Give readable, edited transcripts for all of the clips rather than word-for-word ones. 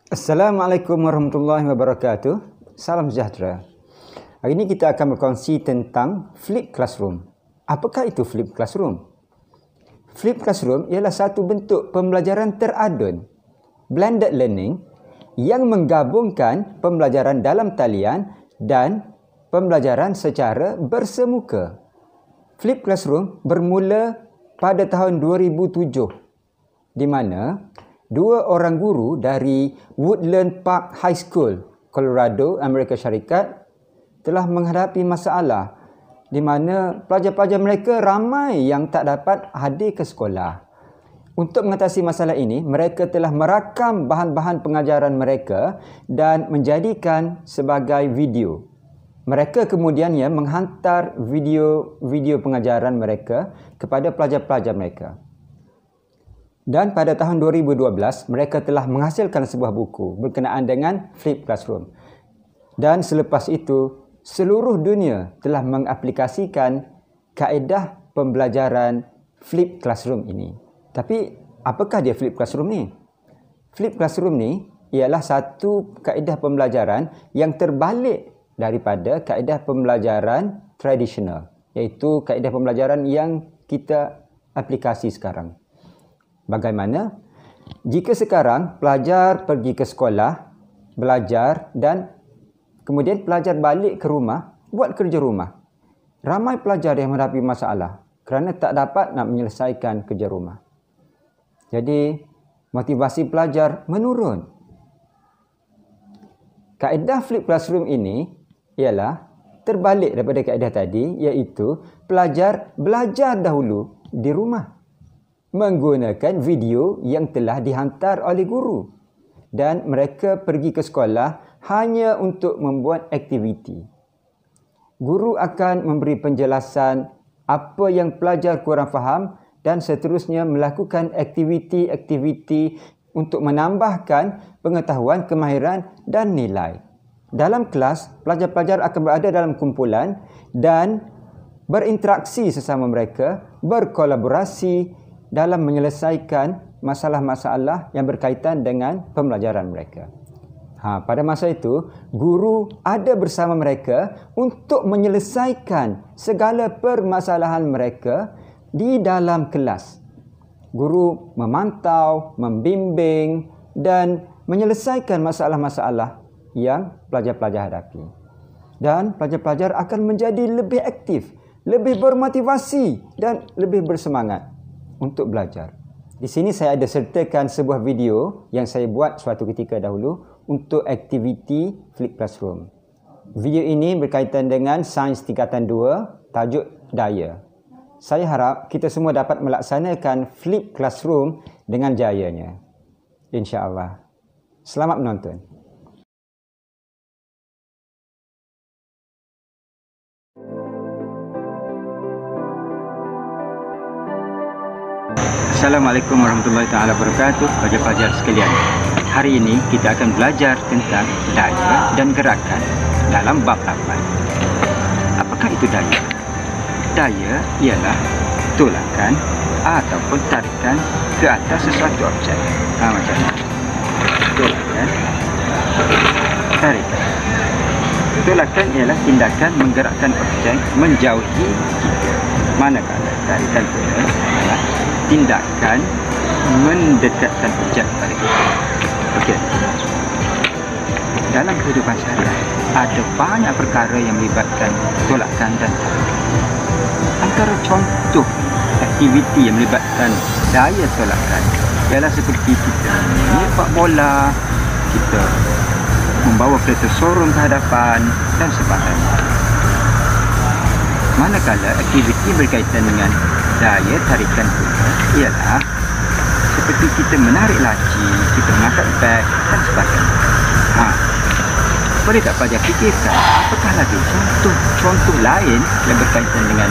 Assalamualaikum warahmatullahi wabarakatuh. Salam sejahtera. Hari ini kita akan berkongsi tentang Flipped Classroom. Apakah itu Flipped Classroom? Flipped Classroom ialah satu bentuk pembelajaran teradun, blended learning, yang menggabungkan pembelajaran dalam talian dan pembelajaran secara bersemuka. Flipped Classroom bermula pada tahun 2007, di mana dua orang guru dari Woodland Park High School, Colorado, Amerika Syarikat telah menghadapi masalah di mana pelajar-pelajar mereka ramai yang tak dapat hadir ke sekolah. Untuk mengatasi masalah ini, mereka telah merakam bahan-bahan pengajaran mereka dan menjadikan sebagai video. Mereka kemudiannya menghantar video pengajaran mereka kepada pelajar-pelajar mereka. Dan pada tahun 2012, mereka telah menghasilkan sebuah buku berkenaan dengan Flipped Classroom. Dan selepas itu, seluruh dunia telah mengaplikasikan kaedah pembelajaran Flipped Classroom ini. Tapi, apakah dia Flipped Classroom ni? Flipped Classroom ni ialah satu kaedah pembelajaran yang terbalik daripada kaedah pembelajaran tradisional, iaitu kaedah pembelajaran yang kita aplikasi sekarang. Bagaimana? Jika sekarang pelajar pergi ke sekolah, belajar dan kemudian pelajar balik ke rumah, buat kerja rumah. Ramai pelajar yang menghadapi masalah kerana tak dapat nak menyelesaikan kerja rumah. Jadi, motivasi pelajar menurun. Kaedah Flipped Classroom ini ialah terbalik daripada kaedah tadi, iaitu pelajar belajar dahulu di rumah menggunakan video yang telah dihantar oleh guru, dan mereka pergi ke sekolah hanya untuk membuat aktiviti. Guru akan memberi penjelasan apa yang pelajar kurang faham dan seterusnya melakukan aktiviti-aktiviti untuk menambahkan pengetahuan, kemahiran dan nilai. Dalam kelas, pelajar-pelajar akan berada dalam kumpulan dan berinteraksi sesama mereka, berkolaborasi dalam menyelesaikan masalah-masalah yang berkaitan dengan pembelajaran mereka. Pada masa itu, guru ada bersama mereka untuk menyelesaikan segala permasalahan mereka di dalam kelas. Guru memantau, membimbing dan menyelesaikan masalah-masalah yang pelajar-pelajar hadapi. Dan pelajar-pelajar akan menjadi lebih aktif, lebih bermotivasi dan lebih bersemangat untuk belajar. Di sini saya ada sertakan sebuah video yang saya buat suatu ketika dahulu untuk aktiviti Flipped Classroom. Video ini berkaitan dengan Sains Tingkatan 2, tajuk daya. Saya harap kita semua dapat melaksanakan Flipped Classroom dengan jayanya. InsyaAllah. Selamat menonton. Assalamualaikum warahmatullahi taala wabarakatuh, pelajar-pelajar sekalian. Hari ini kita akan belajar tentang daya dan gerakan dalam bab 8. Apakah itu daya? Daya ialah tolakan ataupun tarikan ke atas sesuatu objek. Macam ni. Tolakan, tarikan. Tolakan ialah tindakan menggerakkan objek menjauhi kita. Manakala tarikan itu adalah tindakan mendekatkan objek kepada kita. Okey. Dalam kehidupan seharian, ada banyak perkara yang melibatkan tolakan dan tarikan. Antara contoh aktiviti yang melibatkan daya tolakan ialah seperti kita menyepak bola, kita membawa kereta sorong ke hadapan dan sebagainya. Manakala aktiviti berkaitan dengan daya tarikan pula ialah seperti kita menarik laci, kita mengangkat beg dan sebagainya. Boleh tak pelajar fikirkan apakah lagi contoh lain yang berkaitan dengan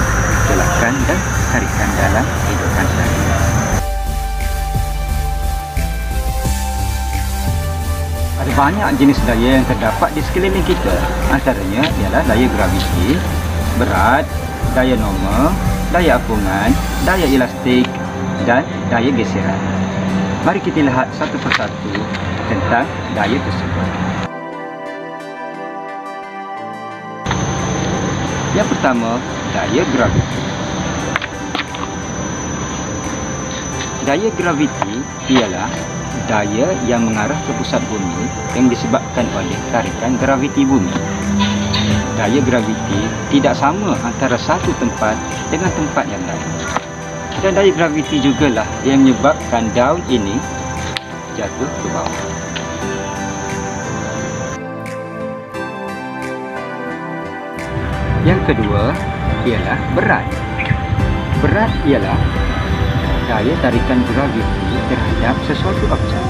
tolakan dan tarikan dalam kehidupan seharian? Ada banyak jenis daya yang terdapat di sekeliling kita. Antaranya ialah daya graviti, berat, daya normal, daya apungan, daya elastik dan daya geseran. Mari kita lihat satu persatu tentang daya tersebut. Yang pertama, daya graviti. Daya graviti ialah daya yang mengarah ke pusat bumi yang disebabkan oleh tarikan graviti bumi. Daya graviti tidak sama antara satu tempat dengan tempat yang lain. Dan daya graviti jugalah yang menyebabkan daun ini jatuh ke bawah. Yang kedua ialah berat. Berat ialah daya tarikan graviti terhadap sesuatu objek.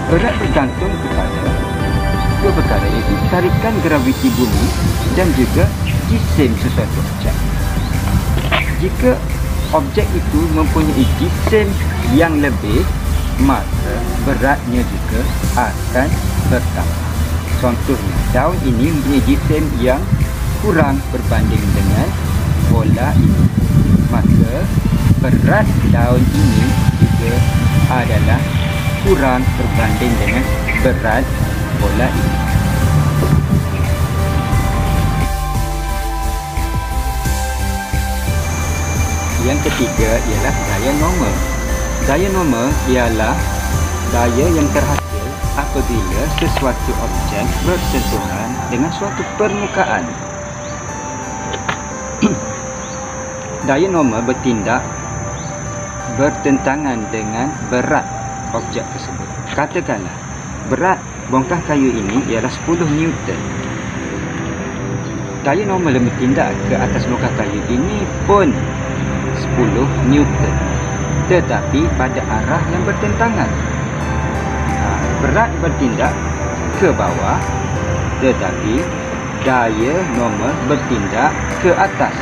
Berat bergantung kepada dua perkara, iaitu tarikan graviti bumi dan juga jisim sesuatu objek. Jika objek itu mempunyai jisim yang lebih, maka beratnya juga akan bertambah. Contohnya, daun ini mempunyai jisim yang kurang berbanding dengan bola ini, maka berat daun ini juga adalah kurang berbanding dengan berat bola ini. Yang ketiga ialah daya normal. Daya normal ialah daya yang terhasil apabila sesuatu objek bersentuhan dengan suatu permukaan. Daya normal bertindak bertentangan dengan berat objek tersebut. Katakanlah berat bongkah kayu ini ialah 10 Newton. Daya normal yang bertindak ke atas bongkah kayu ini pun 10 Newton, tetapi pada arah yang bertentangan. Berat bertindak ke bawah, tetapi daya normal bertindak ke atas.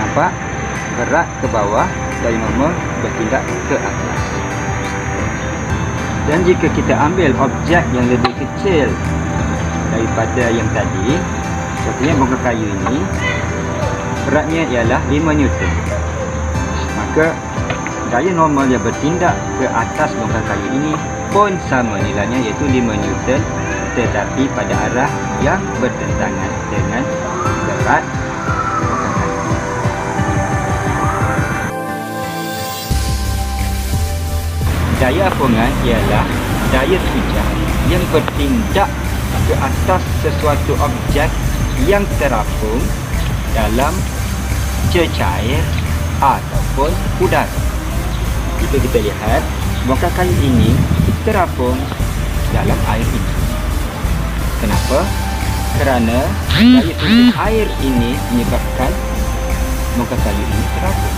Nampak? Berat ke bawah, daya normal bertindak ke atas. Dan jika kita ambil objek yang lebih kecil daripada yang tadi, contohnya bongkah kayu ini, beratnya ialah 5 Newton. Maka daya normal yang bertindak ke atas bongkah kayu ini pun sama nilainya, iaitu 5 Newton, tetapi pada arah yang bertentangan dengan berat bongkah kayu. Daya apungan ialah daya tujah yang bertindak ke atas sesuatu objek yang terapung dalam cecair ataupun udara. Jika kita lihat, bongkah kayu ini terapung dalam air ini. Kenapa? Kerana daya tujah air ini menyebabkan bongkah kayu ini terapung.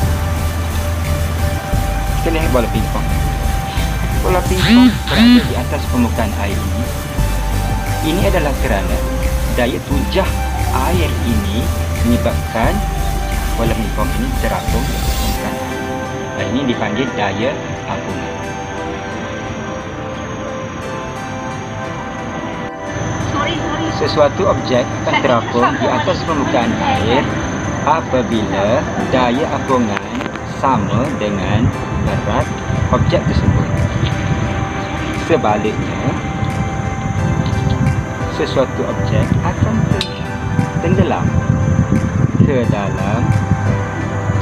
Kita lihat bola pingpong. Bola pingpong berada di atas permukaan air ini. Ini adalah kerana daya tujah air ini menyebabkan bola pingpong ini terapung di atas permukaan air. Dan ini dipanggil daya apungan. Sesuatu objek akan terapung di atas permukaan air apabila daya apungan sama dengan berat objek tersebut. Sebaliknya, sesuatu objek akan tenggelam ke dalam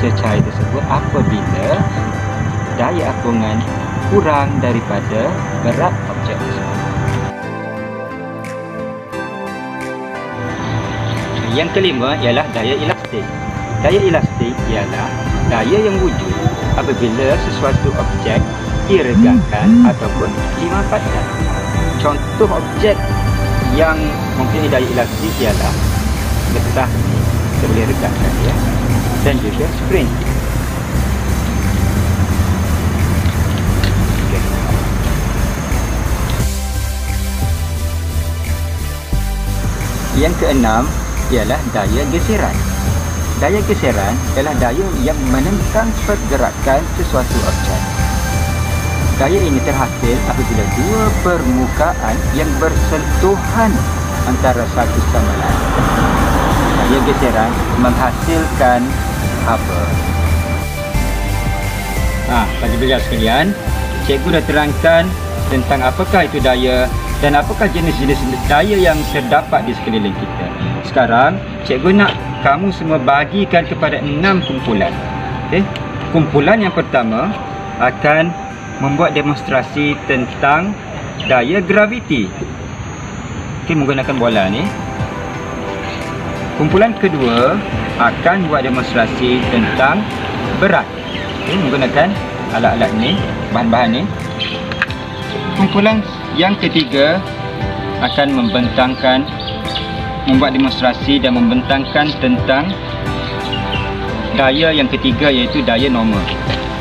cecair tersebut apabila daya apungan kurang daripada berat objek tersebut. Yang kelima ialah daya elastik. Daya elastik ialah daya yang wujud apabila sesuatu objek diregangkan ataupun dimanfaatkan. Contoh objek yang mempunyai daya elastik ialah getah ini, kita boleh regangkan ya, dan juga spring. Yang keenam ialah daya geseran. Daya geseran adalah daya yang menentang pergerakan sesuatu objek. Daya ini terhasil apabila dua permukaan yang bersentuhan antara satu sama lain. Daya geseran menghasilkan apa? Bagi pelajar sekalian, cikgu dah terangkan tentang apakah itu daya dan apakah jenis-jenis daya yang terdapat di sekeliling kita. Sekarang, cikgu nak kamu semua bagikan kepada 6 kumpulan. Okay? Kumpulan yang pertama akan membuat demonstrasi tentang daya graviti. Okay, menggunakan bola ni. Kumpulan kedua akan buat demonstrasi tentang berat. Okay, menggunakan alat-alat ni, bahan-bahan ni. Kumpulan yang ketiga akan membuat demonstrasi dan membentangkan tentang daya yang ketiga, iaitu daya normal.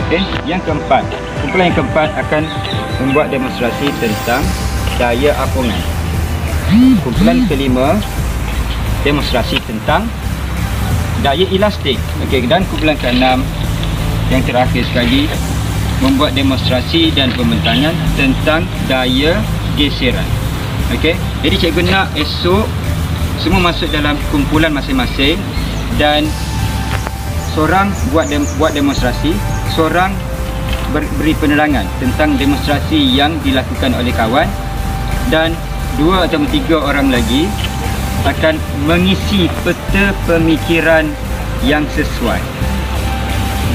Okay. Yang keempat, kumpulan yang keempat akan membuat demonstrasi tentang daya apungan. Kumpulan kelima, demonstrasi tentang daya elastik. Okay. Dan kumpulan keenam, yang terakhir sekali, membuat demonstrasi dan pembentangan tentang daya geseran. Okey, jadi cikgu nak esok semua masuk dalam kumpulan masing-masing dan seorang buat demonstrasi, seorang beri penerangan tentang demonstrasi yang dilakukan oleh kawan, dan 2 atau 3 orang lagi akan mengisi peta pemikiran yang sesuai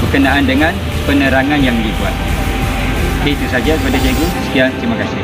berkenaan dengan penerangan yang dibuat. Okay, itu saja daripada cikgu. Sekian, terima kasih.